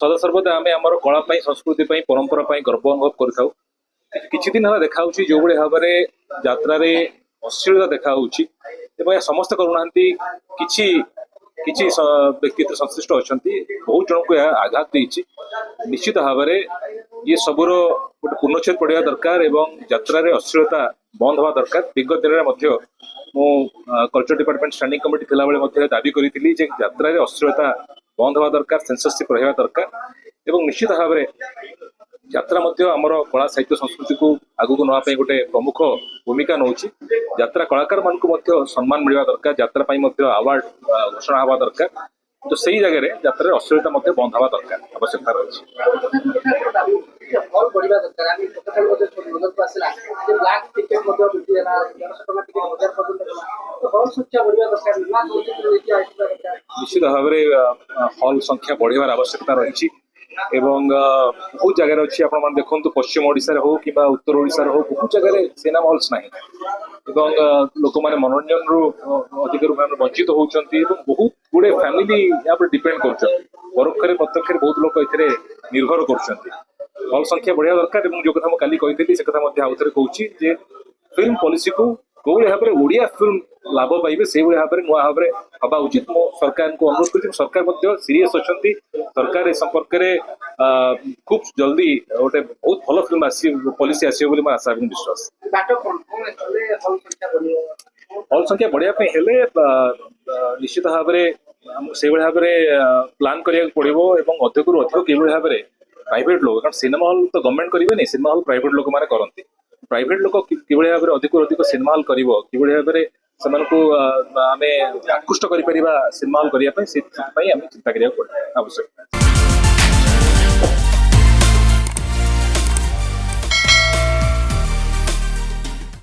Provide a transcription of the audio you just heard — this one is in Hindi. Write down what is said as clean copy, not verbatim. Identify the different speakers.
Speaker 1: सदासर्वदा आम आम कला संस्कृति परंपरा गर्व अनुभव कर किछि दिन है देखा जो भाई भाव में यात्रा अश्लीलता देखा समस्त करूना किछि व्यक्ति संश्लिष्ट अच्छा बहुत जन को यह आघात देती निश्चित भाव में ये सबूर गोटे पूर्णच्छेद पड़ा दरकार एवं यात्रा अश्लीलता बंद हवा दरकार। विगत दिन में कल्चर डिपार्टमेंट स्टैंडिंग कमिटी थिला बेले दाबी करी यात्रा अश्लीलता बंद हवा दरकार सेंसरशिप रहा दरकार एवं निश्चित भाव में यात्रा आमर कला साहित्य संस्कृति को आगक नापी गोटे प्रमुख भूमिका नौ यात्रा कलाकार मान सम्मान मिलवा दरकार यात्रा अवार्ड घोषणा हवा दरकार तो सही जगह यात्रा अश्लीलता बंद हवा दरकार आवश्यकता रही। निश्चित भाव में हॉल संख्या बढ़ार आवश्यकता रही एवं बहुत जगह अच्छी आप देखो पश्चिम ओडिशा हो कि उत्तर ओडिशा हो बहुत जगह सिनेमा हॉल्स ना लोक मैंने मनोरंजन रु अधिक रूप में वंचित होती बहुत गुड़े फैमिली यहाँ पर डिपेंड कर परोक्ष प्रत्यक्ष बहुत लोग ये निर्भर कर हॉल संख्या बढ़िया दरकार जो कथा मुझे कही से कथा आउ थे कहूँ फिल्म पॉलिसी को कौन भाव में ओडिया फिल्म लाभ पाइबे से भाव में नुआ भाव में हवा उचित मो सरकार को अनुरोध कर सरकार सीरीयस अच्छा सरकार ए संपर्क में खूब जल्दी गोटे बहुत भल फिल्म पॉलिसी आसो आशा विश्वास। हॉल संख्या बढ़िया निश्चित भाव में से भाव में प्लान करा पड़ो अधिक रू अधिक कि भाव में प्राइवेट लोग कारण सिनेमा हॉल तो गवर्नमेंट करेंगे सिनेमा हॉल प्राइवेट लोक मैंने करती प्राइवेट लोक कि भाव में अधिक अधिक सिनेमा हॉल कर भाव में आम आकृष्ट कर सिनेमा हॉल करने चिंता करा आवश्यक।